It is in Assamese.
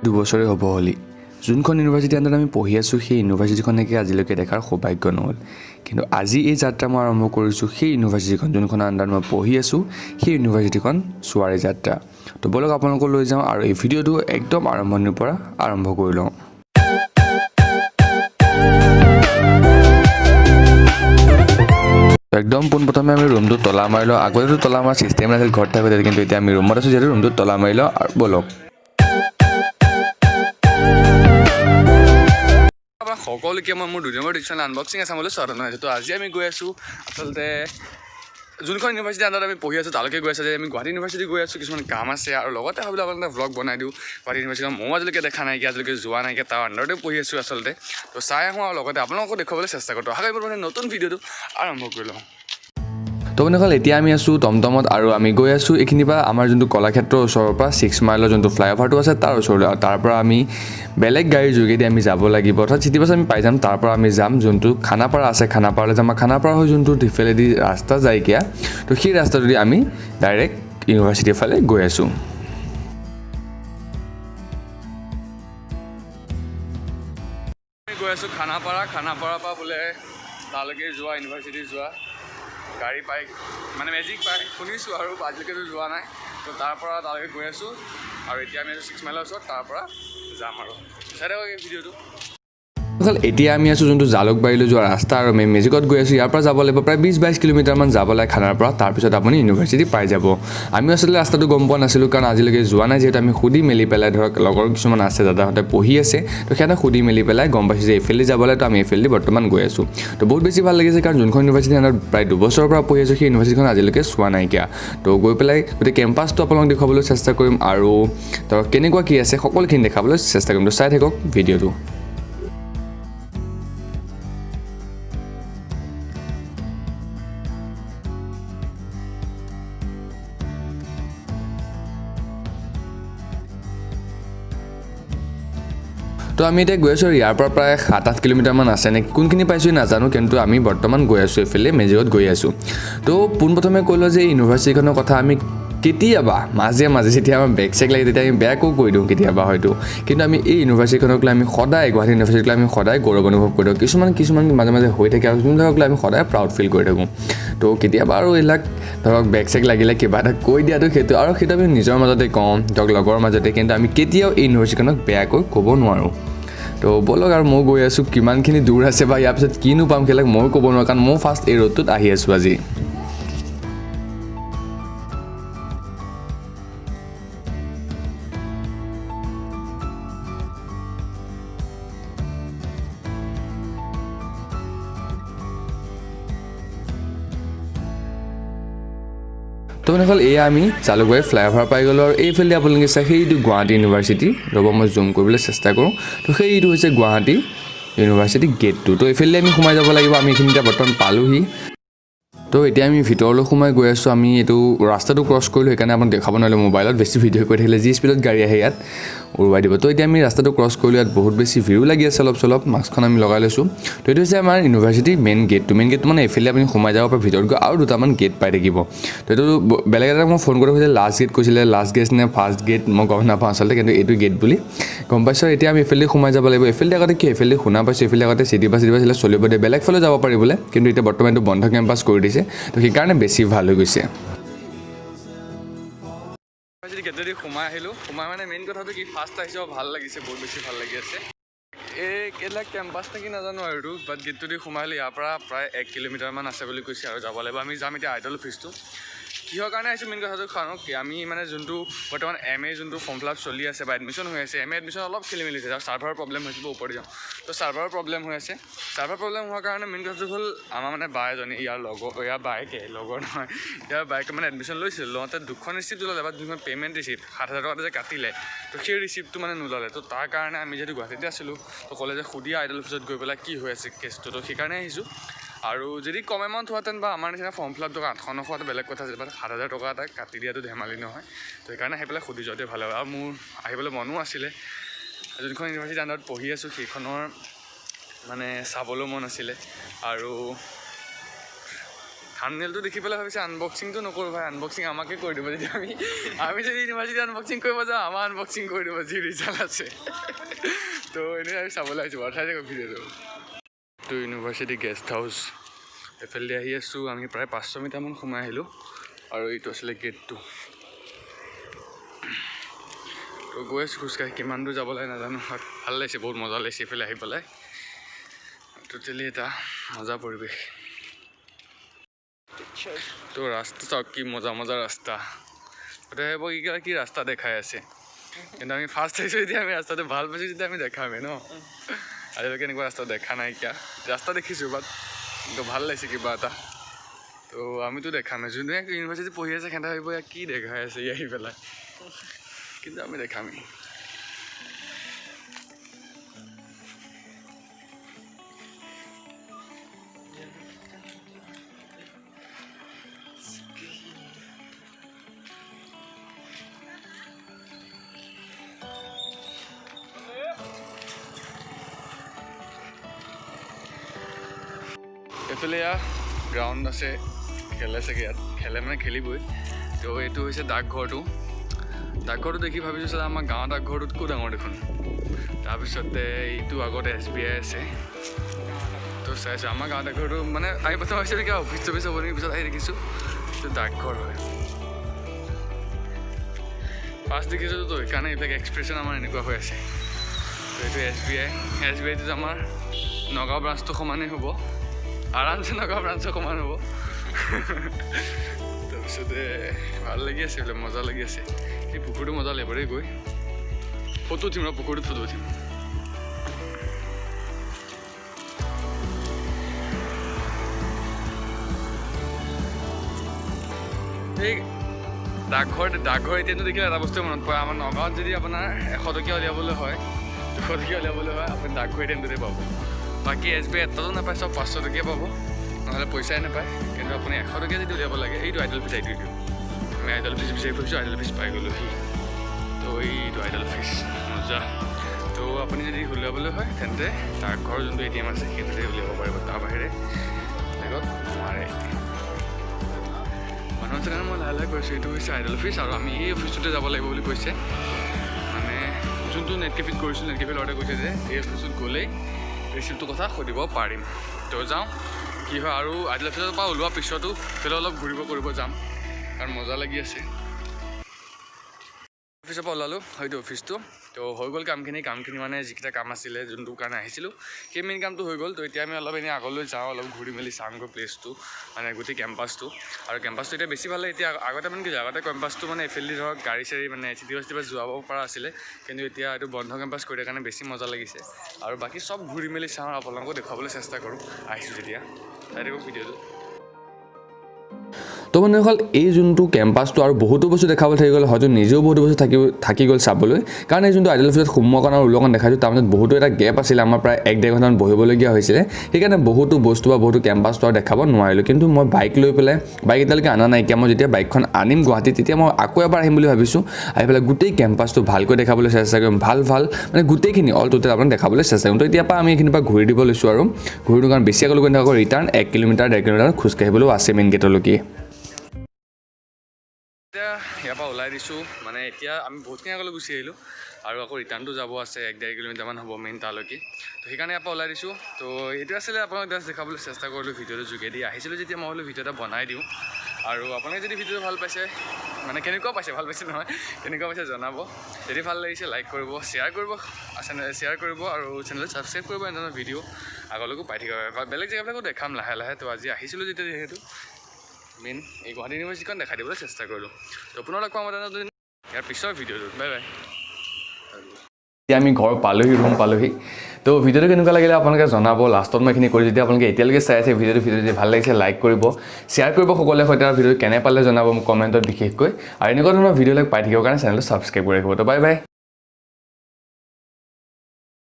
দুবছৰে হ'ব হলি যোনখন ইউনিভাৰ্চিটি আণ্ডাৰত আমি পঢ়ি আছোঁ সেই ইউনিভাৰ্চিটিখনকে আজিলৈকে দেখাৰ সৌভাগ্য নহ'ল কিন্তু আজি এই যাত্ৰা মই আৰম্ভ কৰিছোঁ সেই ইউনিভাৰ্চিটিখন যোনখন আণ্ডাৰত মই পঢ়ি আছোঁ সেই ইউনিভাৰ্চিটিখন চোৱাৰে যাত্ৰা তো বলক আপোনালোকক লৈ যাওঁ আৰু এই ভিডিঅ'টো একদম আৰম্ভণিৰ পৰা আৰম্ভ কৰি লওঁ একদম পোনপ্ৰথমে আমি ৰুমটো তলা মাৰি লওঁ আগতেতো তলা মাৰা ছিষ্টেম নাছিল ঘৰত থাকোঁতে কিন্তু এতিয়া আমি ৰুমত আছোঁ যিহেতু ৰুমটো তলা মাৰি লওঁ আৰু বলক সকলোকে মই মোৰ 2 নম্বৰ ডিভিশ্যন আনবক্সিং আছামলৈ স্বাগতম জনাইছোঁ তো আজি আমি গৈ আছোঁ আচলতে যোনখন ইউনিভাৰ্চিটি আণ্ডাৰত আমি পঢ়ি আছোঁ তালৈকে গৈ আছোঁ যে আমি গুৱাহাটী ইউনিভাৰ্চিটি গৈ আছোঁ কিছুমান কাম আছে আৰু লগতে ভাবিলোঁ আপোনালোকে ভ্লগ বনাই দিওঁ গুৱাহাটী ইউনিভাৰ্চিটিখন ময়ো আজিলৈকে দেখা নাইকিয়া আজিলৈকে যোৱা নাইকিয়া তাৰ আণ্ডাৰতে পঢ়ি আছোঁ আচলতে তো চাই আহোঁ আৰু লগতে আপোনালোকক দেখুৱাবলৈ চেষ্টা কৰোঁ আশা কৰিম মানে নতুন ভিডিঅ'টো আৰম্ভ কৰি লওঁ তো মানে হ'ল এতিয়া আমি আছোঁ টমটমত আৰু আমি গৈ আছোঁ এইখিনিৰ পৰা আমাৰ যোনটো কলাক্ষেত্ৰৰ ওচৰৰ পৰা 6 মাইলৰ যোনটো ফ্লাইঅভাৰটো আছে তাৰ ওচৰলৈ আৰু তাৰ পৰা আমি বেলেগ গাড়ীৰ যোগেদি আমি যাব লাগিব অৰ্থাৎ চিটি বাছ আমি পাই যাম তাৰ পৰা আমি যাম যোনটো খানাপাৰা আছে খানাপাৰালৈ যাম খানাপাৰা হৈ যোনটো সিফালেদি ৰাস্তা যায়গৈ তো সেই ৰাস্তাটোদি আমি ডাইৰেক্ট ইউনিভাৰ্চিটিৰ ফালে গৈ আছোঁ গৈ আছোঁ খানাপাৰাৰ পৰা বোলে তালৈকে যোৱা ইউনিভাৰ্চিটি যোৱা গাড়ী পাই মানে মেজিক পাই শুনিছোঁ আৰু আজিলৈকেতো যোৱা নাই তো তাৰ পৰা তালৈকে গৈ আছোঁ আৰু এতিয়া আমি আছোঁ 6 মাইলৰ ওচৰত তাৰ পৰা যাম আৰু চাই থাকক এই ভিডিঅ'টো এতিয়া আমি আছোঁ যোনটো জালুকবাৰীলৈ যোৱা ৰাস্তা আৰু আমি মেজিকত গৈ আছোঁ ইয়াৰ পৰা যাব লাগিব প্ৰায় 20-22 কিলোমিটাৰমান যাব লাগে খানাৰ পৰা তাৰপিছত আপুনি ইউনিভাৰ্চিটি পাই যাব আমি আচলতে ৰাস্তাটো গম পোৱা নাছিলোঁ কাৰণ আজিলৈকে যোৱা নাই যিহেতু আমি সুধি মেলি পেলাই ধৰক লগৰ কিছুমান আছে দাদাহঁতে পঢ়ি আছে তো সিহঁতে সুধি মেলি পেলাই গম পাইছোঁ যে এইফালে যাবলৈ তো আমি এইফালে বৰ্তমান গৈ আছোঁ তো বহুত বেছি ভাল লাগিছে কাৰণ যোনখন ইউনিভাৰ্চিটি আণ্ডাৰত প্ৰায় 2 বছৰৰ পৰা পঢ়ি আছোঁ সেই ইউনিভাৰ্চিটিখন আজিলৈকে চোৱা নাইকিয়া তো গৈ পেলাই গোটেই কেম্পাছটো আপোনালোক দেখুৱাবলৈ চেষ্টা কৰিম আৰু ধৰক কেনেকুৱা কি আছে সকলোখিনি দেখাবলৈ চেষ্টা কৰিম তো চাই থাকক ভিডিঅ'টো তো আমি এতিয়া গৈ আছোঁ ইয়াৰ পৰা প্ৰায় 7-8 কিলোমিটাৰমান আছে নে কোনখিনি পাইছোঁ নাজানো কিন্তু আমি বৰ্তমান গৈ আছোঁ এইফালে মেজিকত গৈ আছোঁ তো পোনপ্ৰথমে ক'লোঁ যে ইউনিভাৰ্চিটিখনৰ কথা আমি কেতিয়াবা মাজে যেতিয়া আমাৰ বেক চেক লাগে তেতিয়া আমি বেয়াকো কৈ দিওঁ কেতিয়াবা হয়তো কিন্তু আমি এই ইউনিভাৰ্চিটিখনক লৈ আমি সদায় গুৱাহাটী ইউনিভাৰ্চিটিক লৈ আমি সদায় গৌৰৱ অনুভৱ কৰি থাকোঁ কিছুমান মাজে হৈ থাকে আৰু যোনবিলাকক লৈ আমি সদায় প্ৰাউড ফিল কৰি থাকোঁ তো কেতিয়াবা আৰু এইবিলাক ধৰক বেক চেক লাগিলে কিবা এটা কৈ দিয়াটো সেইটো আমি নিজৰ মাজতে কওঁ ধৰক লগৰ মাজতে কিন্তু আমি কেতিয়াও এই ইউনিভাৰ্চিটিখনক বেয়াকৈ ক'ব নোৱাৰোঁ তো বলক আৰু মই গৈ আছোঁ কিমানখিনি দূৰ আছে বা ইয়াৰ পিছত কিনো পাম সেইবিলাক ময়ো ক'ব নোৱাৰোঁ কাৰণ মই ফাৰ্ষ্ট এই ৰোডটোত আহি আছোঁ আজি তো মানে হ'ল এয়া আমি জালুকবাৰী ফ্লাইঅভাৰ পাই গ'লোঁ আৰু এইফালে আপোনালোকে চাই সেইটো গুৱাহাটী ইউনিভাৰ্চিটি ৰ'ব মই জুম কৰিবলৈ চেষ্টা কৰোঁ তো সেইটো হৈছে গুৱাহাটী ইউনিভাৰ্চিটি গেটটো তো এইফালে আমি সোমাই যাব লাগিব আমি এইখিনি এতিয়া বৰ্তমান পালোহি তো এতিয়া আমি ভিতৰলৈ সোমাই গৈ আছোঁ আমি এইটো ৰাস্তাটো ক্ৰছ কৰিলোঁ সেইকাৰণে আপোনাক দেখাব নোৱাৰিলোঁ মোবাইলত বেছি ভিডিঅ' কৰি থাকিলে যি স্পীডত গাড়ী আহে ইয়াত উৰুৱাই দিব তো এতিয়া আমি ৰাস্তাটো ক্ৰছ কৰিলোঁ ইয়াত বহুত বেছি ভিৰো লাগি আছে অলপ মাস্কখন আমি লগাই লৈছোঁ তো এইটো হৈছে আমাৰ ইউনিভাৰ্চিটি মেইন গেটটো মানে এইফালে আপুনি সোমাই যাব পাৰে ভিতৰত গৈ আৰু দুটামান গেট পাই থাকিব তো এইটো বেলেগ এটা মই ফোন কৰি কৈছিলে লাষ্ট গেট কৈছিলে লাষ্ট গেট নে ফাৰ্ষ্ট গেট মই গম নাপাওঁ আচলতে কিন্তু এইটো গেট বুলি গম পাইছোঁ এতিয়া আমি এইফালে সোমাই যাব লাগিব এইফালে আগতে কি এইফালে শুনা পাইছোঁ এইফালে আগতে চিটি বাছ চলিব দিয়ে বেলেগ ফালে যাব পাৰি বোলে কিন্তু এতিয়া বৰ্তমান এইটো বন্ধ কেম্পাছ কৰি দিছে তো সেইকাৰণে বেছি ভাল হৈ গৈছে গেটেদি সোমাই আহিলোঁ মানে মেইন কথাটো কি ফাৰ্ষ্ট আহিছে ভাল লাগিছে বহুত বেছি ভাল লাগি আছে এই কেইবিলাক কেম্পাছ নেকি নাজানো আৰু বাট গেটটোদি সোমাই আহিলোঁ ইয়াৰ পৰা প্ৰায় 1 কিলোমিটাৰমান আছে বুলি কৈছে আৰু যাব লাগিব আমি যাম এতিয়া আইডল অফিচটো কিহৰ কাৰণে আহিছোঁ মেইন কথাটো কাৰণ আমি মানে যোনটো বৰ্তমান MA যোনটো ফৰ্ম ফিল আপ চলি আছে বা এডমিশ্যন হৈ আছে MA এডমিশ্যন অলপ খেলি মেলি হৈছে আৰু ছাৰ্ভাৰৰ প্ৰব্লেম হৈছে ওপৰতে যাওঁ তো ছাৰ্ভাৰৰ প্ৰব্লেম হৈ আছে ছাৰ্ভাৰ প্ৰব্লেম হোৱাৰ কাৰণে মেইন কথাটো হ'ল আমাৰ মানে বা এজনী ইয়াৰ লগৰ নহয় ইয়াৰ বাইকে মানে এডমিশ্যন লৈছিল লওঁতে 2খন ৰিচিপ্ট ওলালে বা 2খন পে'মেণ্ট ৰিচিপ্ট 7,000 টকা যে কাটিলে তো সেই ৰিচিপ্টটো মানে নোলালে তো তাৰ কাৰণে আমি যিহেতু গুৱাহাটীতে আছিলোঁ তো ক'লে যে সুধি আইডল অফিচত গৈ পেলাই কি হৈ আছে কেছটো তো সেইকাৰণে আহিছোঁ আৰু যদি কম এমাউণ্ট হোৱাহেঁতেন বা আমাৰ নিচিনা ফৰ্ম ফিল আপ টকা 800-900 এটা বেলেগ কথা আছিল বাট 7,000 টকা এটা কাটি দিয়াটো ধেমালি নহয় তো সেইকাৰণে আহি পেলাই সুধি যোৱাটোৱে ভাল হয় আৰু মোৰ আহিবলৈ মনো আছিলে যোনখন ইউনিভাৰ্চিটি আণ্ডাৰত পঢ়ি আছোঁ সেইখনৰ মানে চাবলৈ মন আছিলে আৰু থাম্বনেইলটো দেখি পেলাই ভাবিছে আনবক্সিংটো নকৰোঁ ভাই, আনবক্সিং আমাকে কৰি দিব। যেতিয়া আমি যদি ইউনিভাৰ্চিটি আনবক্সিং কৰিব যাওঁ আমাৰ আনবক্সিং কৰি দিব যি ৰিজাল্ট আছে। তো এনেই আমি চাবলৈ আহিছোঁ বাৰু, চাই থাকক ভিডিঅ'টো। তো ইউনিভাৰ্চিটি গেষ্ট হাউচ এফালে আহি আছোঁ আমি, প্ৰায় 500 মিটাৰমান সোমাই আহিলোঁ আৰু এইটো আছিলে গেটটো। তো গৈ আছোঁ খোজকাঢ়ি, কিমান দূৰ যাব লাগে নাজানো, ভাল লাগিছে, বহুত মজা লাগিছে এইফালে আহি পেলাই। টোটেলি এটা মজা পৰিৱেশ। তো ৰাস্তা চাওক কি মজা মজা ৰাস্তা, গতিকে ভাবিব কি ৰাস্তা দেখাই আছে, কিন্তু আমি ফাৰ্ষ্ট আহিছোঁ যেতিয়া আমি ৰাস্তাটো ভাল পাইছোঁ যেতিয়া আমি দেখামেই ন। আজিলৈকে এনেকুৱা ৰাস্তা দেখা নাইকিয়া, ৰাস্তা দেখিছোঁ বাট কিন্তু ভাল লাগিছে কিবা এটা। তো আমিতো দেখামেই, যোনে ইউনিভাৰ্চিটি পঢ়ি আছে সিহঁতে ভাবিব ইয়াক কি দেখাই আছে ই আহি পেলাই, কিন্তু আমি দেখামেই। এইফালে গ্ৰাউণ্ড আছে, খেলে চাগে ইয়াত, খেলে মানে খেলিবই। তো এইটো হৈছে ডাকঘৰটো। ডাকঘৰটো দেখি ভাবিছোঁ চাগে আমাৰ গাঁৱৰ ডাকঘৰটোতকৈ ডাঙৰ দেখোন। তাৰপিছতে এইটো আগত SBI আছে। তো চাইছোঁ আমাৰ গাঁৱৰ ডাকঘৰটো, মানে আমি প্ৰথম ভাবিছিলোঁ কিবা অফিচ চফিচ হ'ব নেকি, পিছত আহি দেখিছোঁ এইটো ডাকঘৰ হয়। ফাৰ্ষ্ট দেখিছোঁ তো সেইকাৰণে এইবিলাক এক্সপ্ৰেছন আমাৰ এনেকুৱা হৈ আছে। তো এইটো SBIটো আমাৰ নগাঁও ব্ৰাঞ্চটো সমানেই হ'ব, আৰামছে নগাঁও ব্ৰাঞ্চৰ সমান হ'ব। তাৰপিছতে ভাল লাগি আছে, এইবিলাক মজা লাগি আছে। এই পুখুৰীটো মজা লাগিব দেই গৈ, ফটো উঠিম ৰ, পুখুৰীটোত ফটো উঠিম। এই ডাকঘৰ এতিয়াতো দেখিলে এটা বস্তুৱে মনত পৰে, আমাৰ নগাঁৱত যদি আপোনাৰ 100 টকীয়া উলিয়াবলৈ হয়, 200 টকীয়া উলিয়াবলৈ হয়, আপুনি ডাকঘৰ এতিয়াতে পাব। বাকী SBI এটাতো নাপায়, চব 500 টকীয়া পাব, নহ'লে পইচাই নাপায়। কিন্তু আপুনি 100 টকীয়া যদি উলিয়াব লাগে, এইটো আইডল ফিজ, এইটো আমি আইডল ফিজ বিচাৰি ফুৰিছোঁ, আইডল ফিজ পাই গ'লোহি। তো এইটো আইডল ফিজ মজা। তো আপুনি যদি উলিয়াবলৈ হয় তেন্তে ডাকঘৰৰ যোনটো ATM আছে সেইটোতে উলিয়াব পাৰিব, তাৰ বাহিৰে বেলেগত নোৱাৰে। মানুহৰ কাৰণে মই লাহে লাহে কৈছোঁ, এইটো হৈছে আইডল ফিজ আৰু আমি এই অফিচটোতে যাব লাগিব বুলি কৈছে। মানে যোনটো নেট কেফেত কৰিছোঁ, নেট কেফে ল'ৰাটোৱে কৈছে যে এই অফিচটোত গ'লেই ৰিচিপ্টটোৰ কথা সুধিব পাৰিম। তো যাওঁ কি হয়, আৰু আইডল অফিচৰ পৰা ওলোৱাৰ পিছতো সেইফালে অলপ ঘূৰিব কৰিব যাম, কাৰণ মজা লাগি আছে। অফিচৰ পৰা ওলালোঁ হয়তো অফিচটো, তো হৈ গ'ল কামখিনি মানে যিকেইটা কাম আছিলে, যোনটো কাৰণে আহিছিলোঁ সেই মেইন কামটো হৈ গ'ল। তো এতিয়া আমি অলপ এনেই আগলৈ যাওঁ, অলপ ঘূৰি মেলি চামগৈ প্লেচটো, মানে গোটেই কেম্পাছটো। আৰু কেম্পাছটো এতিয়া বেছি ভাল লাগে, এতিয়া আগতে মানে কি আগতে কেম্পাছটো মানে এইফালে ধৰক গাড়ী চাড়ী মানে চিটি বাছ যোৱাব পৰা আছিলে, কিন্তু এতিয়া এইটো বন্ধ কেম্পাছ কৰি দিয়াৰ কাৰণে বেছি মজা লাগিছে। আৰু বাকী চব ঘূৰি মেলি চাওঁ, আপোনালোকক দেখুৱাবলৈ চেষ্টা কৰোঁ আহিছোঁ যেতিয়া, চাই থাকক ভিডিঅ'টো। তো মানে হ'ল এই যোনটো কেম্পাছটো আৰু বহুতো বস্তু দেখাবলৈ থাকি গ'ল, হয়তো নিজেও বহুতো বস্তু থাকি গ'ল চাবলৈ, কাৰণ এই যোনটো আইডল অফিচত সোমোৱাকণ আৰু ওলোৱাকণ দেখাইছোঁ, তাৰ মাজত বহুতো এটা গেপ আছিলে, আমাৰ প্ৰায় 1-1.5 ঘণ্টামান বহিবলগীয়া হৈছিলে। সেইকাৰণে বহুতো বস্তু বা বহুতো কেম্পাছটো আৰু দেখাব নোৱাৰিলোঁ। কিন্তু মই বাইক লৈ পেলাই, বাইক এতিয়ালৈকে অনা নাইকিয়া, মই যেতিয়া বাইকখন আনিম গুৱাহাটীত তেতিয়া মই আকৌ এবাৰ আহিম বুলি ভাবিছোঁ। আহি পেলাই গোটেই কেম্পাছটো ভালকৈ দেখাবলৈ চেষ্টা কৰিম, ভাল মানে গোটেইখিনি অল টোটেল আপোনাক দেখাবলৈ চেষ্টা কৰিম। তো এতিয়াৰ পৰা আমি এইখিনিৰ পৰা ঘূৰি দিব লৈছোঁ, আৰু ঘূৰিটো কাৰণ বেছি আগলৈ গৈ নাথাকোঁ, ৰিটাৰ্ণ 1 কিলোমিটাৰ 1.5 কিলোমিটাৰ খোজকাঢ়িবলৈও আছে মেইন গেটলৈকে। এতিয়া ইয়াৰ পৰা ওলাই দিছোঁ, মানে এতিয়া আমি বহুতখিনি আগলৈ গুচি আহিলোঁ আৰু আকৌ ৰিটাৰ্ণটো যাব আছে 1-1.5 কিলোমিটাৰমান হ'ব মেইন তালৈকে। তো সেইকাৰণে ইয়াৰ পৰা ওলাই দিছোঁ। তো এইটো আছিলে আপোনাক জাষ্ট দেখাবলৈ চেষ্টা কৰিলোঁ ভিডিঅ'টোৰ যোগেদি। আহিছিলোঁ যেতিয়া মই বোলো ভিডিঅ' এটা বনাই দিওঁ, আৰু আপোনালোকে যদি ভিডিঅ'টো ভাল পাইছে, মানে কেনেকুৱা পাইছে, ভাল পাইছে নহয় কেনেকুৱা পাইছে জনাব। যদি ভাল লাগিছে লাইক কৰিব, শ্বেয়াৰ কৰিব আৰু চেনেলটো ছাবস্ক্ৰাইব কৰিব, এনেধৰণৰ ভিডিঅ' আগলৈকো পাই থাকিব বা বেলেগ জেগাবিলাকো দেখাম লাহে লাহে। তো আজি আহিছিলোঁ যেতিয়া যিহেতু মেইন এই গুৱাহাটী ইউনিভাৰ্চিটিখন দেখাই দিবলৈ চেষ্টা কৰিলোঁ। তো পুনৰ লগ পাম ইয়াৰ পিছৰ ভিডিঅ'টোত, বাই বাই। এতিয়া আমি ঘৰ পালোহি, ৰুম পালোহি। তো ভিডিঅ'টো কেনেকুৱা লাগিলে আপোনালোকে জনাব। লাষ্টত মই এইখিনি কৰি, যদি আপোনালোকে এতিয়ালৈকে চাই আছে ভিডিঅ'টো যদি ভাল লাগিছে লাইক কৰিব, শ্বেয়াৰ কৰিব সকলোৰে সৈতে, আৰু ভিডিঅ'টো কেনে পালে জনাব মোক কমেণ্টত বিশেষকৈ। আৰু এনেকুৱা ধৰণৰ ভিডিঅ'বিলাক পাই থাকিবৰ কাৰণে চেনেলটো ছাবস্ক্ৰাইব কৰি ৰাখিব। তো বাই বাই।